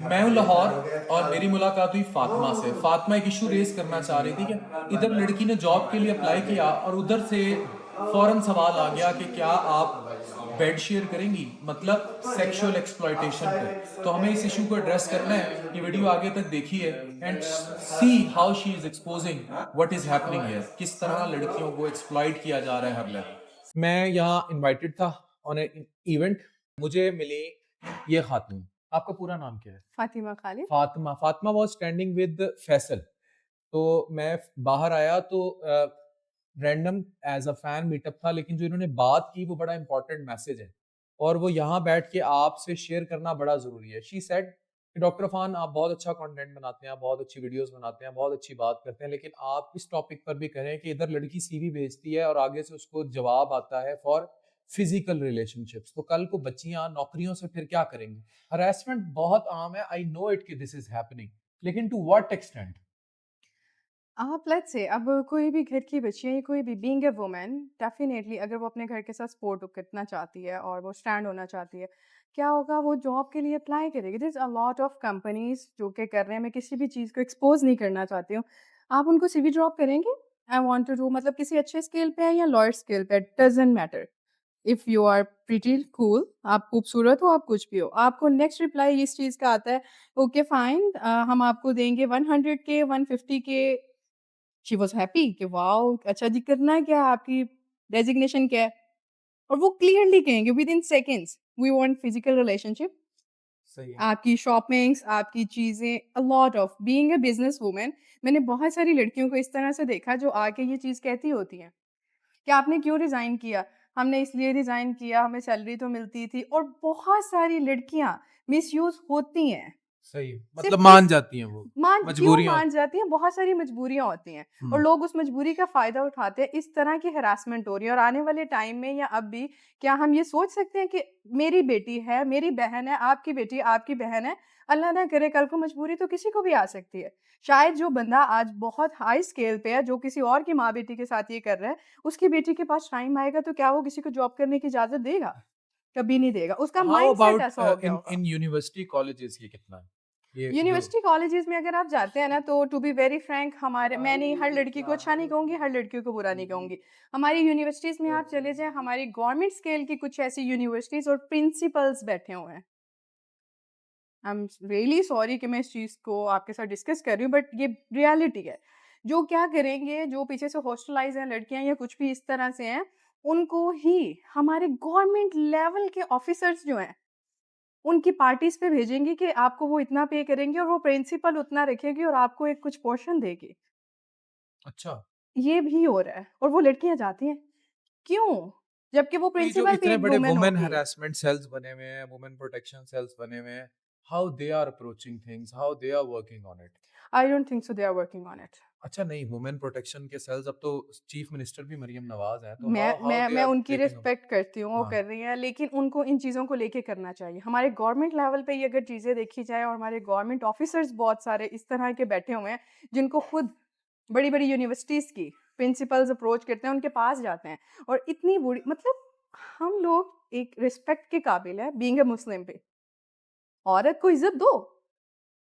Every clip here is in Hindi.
मैं हूँ लाहौर और मेरी मुलाकात हुई फातिमा से। फातिमा एक इशू रेज करना चाह रही थी कि इधर लड़की ने जॉब के लिए अप्लाई किया और उधर से फौरन सवाल आ गया कि क्या आप बेड शेयर करेंगी, मतलब सेक्सुअल एक्सप्लॉयटेशन पे। तो हमें इस इशू को एड्रेस करना है। ये वीडियो आगे तक देखिए and see how she is exposing what is happening here, किस तरह लड़कियों को एक्सप्लॉइट किया जा रहा है हर लेवल। मैं यहाँ इनवाइटेड था ऑन ए इवेंट। मुझे मिली ये खातून। आपका पूरा नाम क्या है? Fatima Khalid. Fatima. Fatima was standing with Faisal. तो मैं बाहर आया तो random as a fan meetup था, लेकिन जो इन्होंने बात की वो बड़ा इंपॉर्टेंट मैसेज है और वो यहाँ बैठ के आपसे शेयर करना बड़ा जरूरी है। शी सेड कि डॉक्टर अफान, आप बहुत अच्छा कंटेंट बनाते हैं, आप बहुत अच्छी वीडियोस बनाते हैं, बहुत अच्छी बात करते हैं, लेकिन आप इस टॉपिक पर भी करें कि इधर लड़की सीवी भेजती है और आगे से उसको जवाब आता है फॉर फिजिकल रिलेशनशिप्स। तो कल को बच्चियां नौकरियों से फिर क्या करेंगी? हरासमेंट बहुत आम है, आई नो इट कि दिस इज हैपनिंग, लेकिन टू व्हाट एक्सटेंट? आप लेट्स से अब कोई भी घर की बच्ची है, कोई भी बीइंग अ वुमन, डेफिनेटली अगर वो अपने घर के साथ सपोर्ट करना चाहती है और वो स्टैंड होना चाहती है, क्या होगा, वो जॉब के लिए अप्लाई करेगी। This a lot of companies जो कि कर रहे हैं। मैं किसी भी चीज़ को एक्सपोज नहीं करना चाहती हूँ। आप उनको सीवी ड्रॉप करेंगे, आई वांट टू डू, मतलब किसी अच्छे स्केल पे है या लोअर स्केल पे, doesn't matter. If you are pretty cool, आप खूबसूरत हो, आप कुछ भी हो, आपको नेक्स्ट रिप्लाई इस चीज़ का आता है, ओके फाइन, हम आपको देंगे 100K 150K। She was happy कि वाओ! अच्छा जी, करना क्या है, आपकी डेज़िग्नेशन क्या है? और वो क्लियरली कहेंगे within seconds, we want physical relationship. सही है। आपकी शॉपिंग्स, आपकी चीज़ें, a lot of being a business woman, मैंने बहुत सारी लड़कियों को इस तरह से देखा जो आके ये चीज़ कहती होती हैं कि आपने क्यों रिज़ाइन किया? हमने इसलिए रिज़ाइन किया, हमें सैलरी तो मिलती थी। और बहुत सारी लड़कियाँ मिसयूज़ होती हैं। सही है, मतलब सिर्फ़ मान इस जाती हैं वो, मान क्यों मजबूरियां। मान जाती हैं? बहुत सारी मजबूरियाँ होती हैं और हम्म। लोग उस मजबूरी का फ़ायदा उठाते हैं। इस तरह की हरासमेंट हो रही है और आने वाले टाइम में या अब भी, क्या हम ये सोच सकते हैं कि मेरी बेटी है, मेरी बहन है, आपकी बेटी, आपकी बहन है, अल्लाह ना करे कल को मजबूरी तो किसी को भी आ सकती है। शायद जो बंदा आज बहुत हाई स्केल पे है, जो किसी और की माँ-बेटी के साथ ये कर रहा है, उसकी बेटी के पास टाइम आएगा तो क्या वो किसी को जॉब करने की इजाज़त देगा? कभी नहीं देगा। उसका हाउ माइंडसेट अबाउट ऐसा हो गया इन होगा। इन यूनिवर्सिटी कॉलेजेस, ये कितना है ये जो? यूनिवर्सिटी कॉलेजेस में अगर आप जाते हैं ना, तो टू बी वेरी फ्रैंक, हमारे, मैं नहीं, हर लड़की को अच्छा नहीं कहूँगी, हर लड़की को बुरा नहीं कहूँगी। हमारी यूनिवर्सिटीज़ में आप चले जाएँ, हमारी गवर्नमेंट स्केल की कुछ ऐसी यूनिवर्सिटीज़ और प्रिंसिपल्स बैठे हुए हैं। आई एम रियली सॉरी कि मैं इस चीज़ को आपके साथ डिस्कस कर रही हूँ, बट ये रियलिटी है। जो क्या करेंगे, जो पीछे से हॉस्टलाइज़ हैं लड़कियाँ या कुछ भी इस तरह से हैं, उनको ही हमारे गवर्नमेंट लेवल के ऑफिसर्स जो हैं, उनकी पार्टीज़ पे भेजेंगी कि आपको वो इतना पे करेंगे और वो प्रिंसिपल उतना रखेगी और आपको एक कुछ पोर्शन देगी। अच्छा। ये भी हो रहा है और वो लड़कियाँ जाती हैं। क्यों? जबकि वो तो ये जो प्रिंसिपल भी इतने एक बड़े वुमन वुमेन होगी। हरासमेंट सेल्स बने हुए हैं, वुमेन प्रोटेक्शन सेल्स बने हुए हैं, how they are approaching things, how they are working on it? I don't think so they are working on it. अच्छा, नहीं, वुमेन प्रोटेक्शन के सेल्स, अब तो चीफ मिनिस्टर भी मरियम नवाज हैं, तो हाउ मैं हाउ मैं दे मैं आर उनकी टेकिंग? रिस्पेक्ट करती हूँ, वो हाँ। कर रही हैं, लेकिन उनको इन चीज़ों को लेके करना चाहिए। हमारे गवर्नमेंट लेवल पे ये अगर चीज़ें देखी जाएँ और हमारे गवर्नमेंट ऑफिसर्स बहुत सारे इस तरह के बैठे हुए हैं, जिनको खुद बड़ी-बड़ी यूनिवर्सिटीज़ की प्रिंसिपल्स अप्रोच करते हैं, उनके पास जाते हैं और इतनी बुरी, मतलब हम लोग एक रिस्पेक्ट के काबिल हैं बीइंग अ मुस्लिम पे। औरत को इज़्ज़त दो।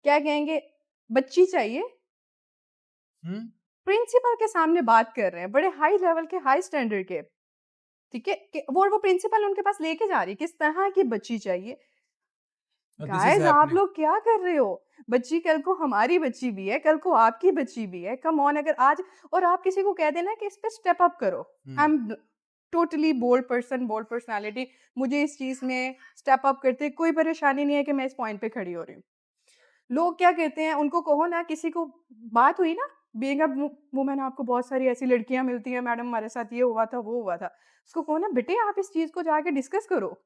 क्या कहेंगे, बच्ची चाहिए, हम्म। प्रिंसिपल के सामने बात कर रहे हैं, बड़े हाई लेवल के, हाई स्टैंडर्ड के, ठीक है? कि वो प्रिंसिपल उनके पास लेके जा रही है, किस तरह की बच्ची चाहिए? दिस इज गाइज़, आप हैपनिंग। लोग क्या कर रहे हो? बच्ची कल को हमारी बच्ची भी है, कल को आपकी बच्ची भी है। कम ऑन, अगर आज और आप किसी को कह देना कि इस पे स्टेप अप करो। I hmm. Am totally bold person, bold personality. मुझे इस चीज़ में स्टेप अप करते कोई परेशानी नहीं है कि मैं इस पॉइंट पे खड़ी हो रही हूँ। लोग क्या कहते हैं, उनको कहो ना, किसी को बात हुई ना, बीइंग अ वुमन, आपको बहुत सारी ऐसी लड़कियाँ मिलती हैं, मैडम हमारे साथ ये हुआ था, वो हुआ था। उसको कहो ना, बेटे आप इस चीज़ को जाके डिस्कस करो।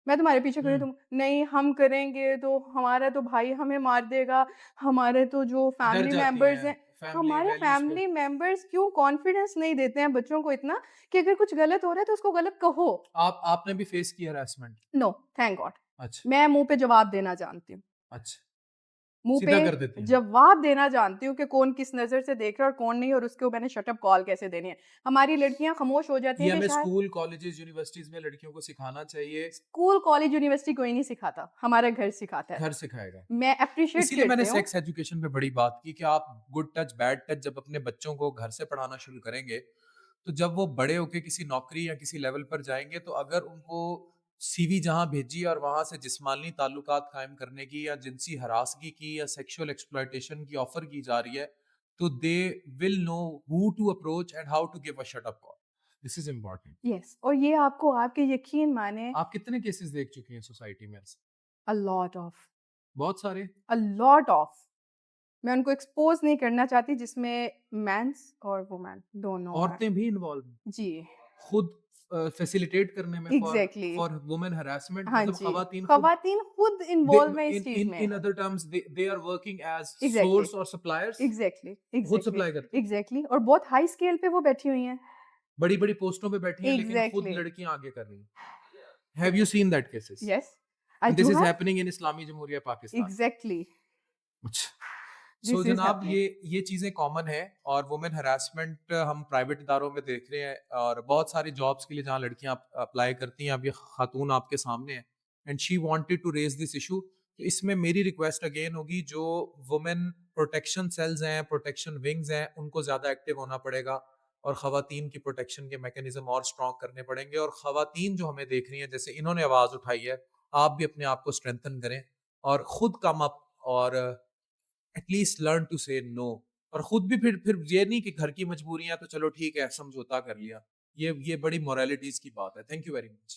मैं तुम्हारे पीछे खड़ी हूँ, हम्म। तुम नहीं, हम करेंगे तो हमारा तो भाई हमें मार देगा, हमारे तो जो डर फैमिली जाती मेंबर्स हैं हैं, फैमिली हमारे वैल्यूज पे। फैमिली मेंबर्स क्यों कॉन्फिडेंस नहीं देते हैं बच्चों को इतना कि अगर कुछ गलत हो रहा है तो उसको गलत कहो। आपने भी फेस किया हरासमेंट? No, thank God. अच्छा। मैं मुँह पे जवाब देना जानती हूँ। अच्छा। मुँह पे सीधा कर देती हैं। जवाब देना जानती हूँ कि कौन किस नज़र से देख रहा है और कौन नहीं और उसको मैंने शट अप कॉल कैसे देनी है। हमारी लड़कियाँ खामोश हो जाती ये हैं कि हमें शायद स्कूल, कॉलेजेस, यूनिवर्सिटीज़ में लड़कियों को सिखाना चाहिए, स्कूल, कॉलेज, यूनिवर्सिटी कोई नहीं सिखाता, हमारा घर सिखाता है। घर सिखाएगा। मैं एप्रिशिएट इसीलिए मैंने करती हूँ। सेक्स एजुकेशन पे बड़ी बात की कि आप गुड टच, बैड टच जब अपने बच्चों को घर से पढ़ाना शुरू करेंगे, तो जब वो बड़े होके किसी नौकरी या किसी लेवल पर जाएँगे, तो अगर उनको सीवी जहाँ भेजी और वहाँ से जिस्मानी ताल्लुकात कायम करने की या जिनसी हरासगी की या सेक्सुअल एक्सप्लॉयटेशन की ऑफ़र की जा रही है, तो they will know who to approach and how to give a shut up call. This is important. Yes और ये आपको आपके यकीन माने आप कितने केसेज़ देख चुकी हैं सोसाइटी में ऐसे? अ लॉट ऑफ बहुत सारे? अ लॉट ऑफ मैं उनको एक्सपोज़ नहीं करना चाहती जिसमें मेन्स और वुमेन दोनों हैं। औरतें भी इन्वॉल्व हैं? जी, खुद फैसिलिटेट करने में for exactly for women harassment हाँ मतलब जी, खवातीन खुद ख़वातीन खुद दे इन्वॉल्व हैं इस इन चीज़ इन में। In other terms they are working as exactly, source और सप्लायर्स एग्ज़ैक्टली, खुद एग्ज़ैक्टली, सप्लाई करती हैं। एग्ज़ैक्टली और बहुत हाई स्केल पे वो बैठी हुई हैं। बड़ी-बड़ी पोस्टों पे बैठी हैं लेकिन खुद एग्ज़ैक्टली, लड़कियाँ आगे कर रही हैं। Have you seen that cases? Yes, I and do this is have happening in इस्लामी जमहूरिया पाकिस्तान। एग्ज़ैक्टली अच्छा। सो दिस इज़ जनाब हैपनिंग। ये चीज़ें कॉमन है और वुमेन हरासमेंट हम प्राइवेट इदारों में देख रहे हैं और बहुत सारी जॉब्स के लिए जहाँ लड़कियां अप्लाई करती हैं अब ये खातून आपके सामने है and she wanted to raise this issue तो इसमें मेरी रिक्वेस्ट अगेन होगी जो वुमेन प्रोटेक्शन सेल्स हैं प्रोटेक्शन विंग्स हैं उनको ज़्यादा एक्टिव होना पड़ेगा और ख़वातीन की प्रोटेक्शन के मैकेनिज्म और स्ट्रॉन्ग करने पड़ेंगे और ख़वातीन जो हमें देख रही हैं जैसे इन्होंने आवाज़ उठाई है आप भी अपने आप को स्ट्रेंथन करें और खुद कम अप और एटलीस्ट लर्न टू से नो और खुद भी फिर ये नहीं कि घर की मजबूरियां तो चलो ठीक है समझौता कर लिया ये बड़ी मोरालिटीज की बात है थैंक यू वेरी मच